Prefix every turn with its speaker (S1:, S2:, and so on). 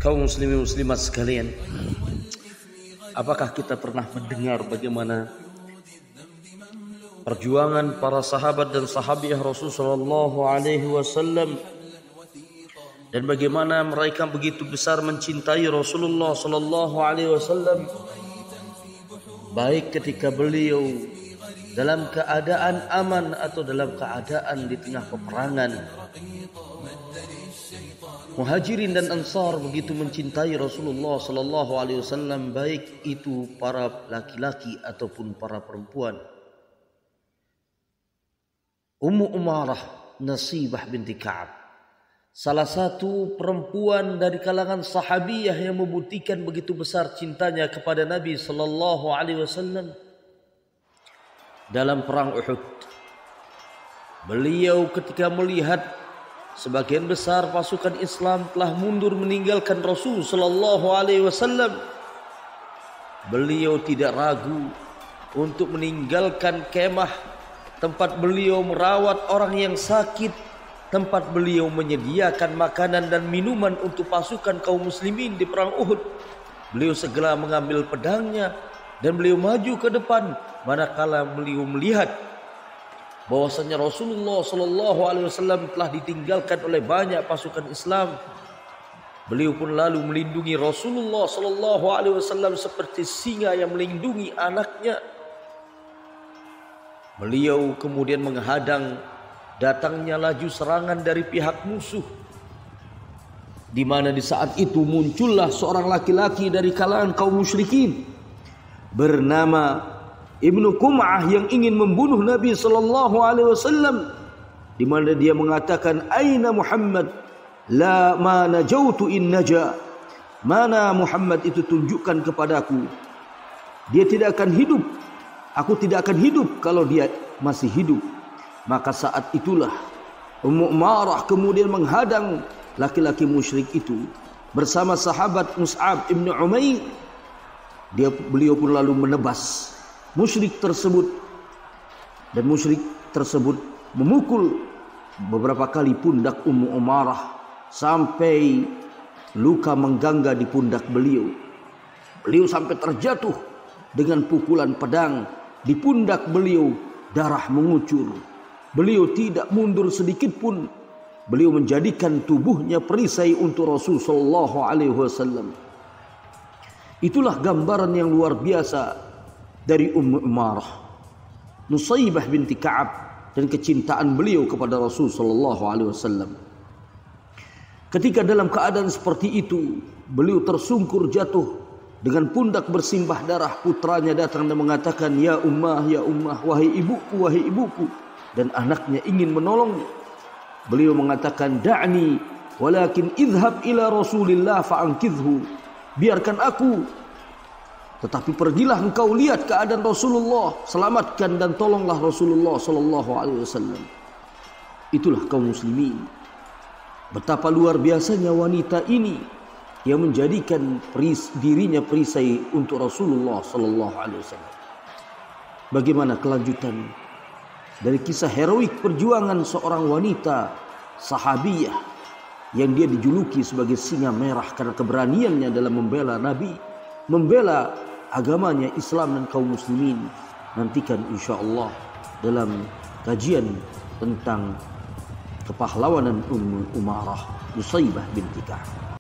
S1: Kaum muslimin muslimat sekalian, apakah kita pernah mendengar bagaimana perjuangan para sahabat dan sahabiah Rasulullah sallallahu alaihi wasallam dan bagaimana mereka begitu besar mencintai Rasulullah sallallahu alaihi wasallam, baik ketika beliau dalam keadaan aman atau dalam keadaan di tengah peperangan. Muhajirin dan Ansar begitu mencintai Rasulullah sallallahu alaihi wasallam, baik itu para laki-laki ataupun para perempuan. Ummu Umarah Nasibah binti Ka'ab, salah satu perempuan dari kalangan sahabiyah yang membuktikan begitu besar cintanya kepada Nabi sallallahu alaihi wasallam. Dalam perang Uhud, beliau ketika melihat sebagian besar pasukan Islam telah mundur meninggalkan Rasul sallallahu alaihi wasallam, beliau tidak ragu untuk meninggalkan kemah tempat beliau merawat orang yang sakit, tempat beliau menyediakan makanan dan minuman untuk pasukan kaum muslimin di perang Uhud. Beliau segera mengambil pedangnya dan beliau maju ke depan manakala beliau melihat bahwasanya Rasulullah sallallahu alaihi wasallam telah ditinggalkan oleh banyak pasukan Islam. Beliau pun lalu melindungi Rasulullah sallallahu alaihi wasallam seperti singa yang melindungi anaknya. Beliau kemudian menghadang datangnya laju serangan dari pihak musuh, di mana di saat itu muncullah seorang laki-laki dari kalangan kaum musyrikin bernama Ibnu Qum'ah yang ingin membunuh Nabi sallallahu alaihi wasallam, di mana dia mengatakan, "Aina Muhammad? La ma najautu in naja." Mana Muhammad itu, tunjukkan kepadaku. Dia tidak akan hidup. Aku tidak akan hidup kalau dia masih hidup. Maka saat itulah Ummu Umarah kemudian menghadang laki-laki musyrik itu bersama sahabat Mus'ab ibn Umair. Beliau pun lalu menebas musyrik tersebut, dan musyrik tersebut memukul beberapa kali pundak Ummu Umarah sampai luka menggangga di pundak beliau. Beliau sampai terjatuh dengan pukulan pedang di pundak beliau, darah mengucur. Beliau tidak mundur sedikit pun. Beliau menjadikan tubuhnya perisai untuk Rasul sallallahu alaihi wasallam. Itulah gambaran yang luar biasa dari Ummu Umarah Nusaybah binti Ka'ab dan kecintaan beliau kepada Rasul sallallahu alaihi wasallam. Ketika dalam keadaan seperti itu, beliau tersungkur jatuh dengan pundak bersimbah darah. Putranya datang dan mengatakan, "Ya ummah, ya ummah, wahai ibuku, wahai ibuku." Dan anaknya ingin menolongnya. Beliau mengatakan, "Da'ni, walakin idhhab ila Rasulillah fa'ankidhu." Biarkan aku, tetapi pergilah engkau lihat keadaan Rasulullah, selamatkan dan tolonglah Rasulullah sallallahu alaihi wasallam. Itulah kaum muslimin. Betapa luar biasanya wanita ini yang menjadikan dirinya perisai untuk Rasulullah sallallahu alaihi wasallam. Bagaimana kelanjutan dari kisah heroik perjuangan seorang wanita sahabiyah yang dia dijuluki sebagai singa merah karena keberaniannya dalam membela Nabi, membela agamanya Islam dan kaum muslimin. Nantikan insyaallah dalam kajian tentang kepahlawanan Ummu Umarah Nusaybah binti Ka'ab.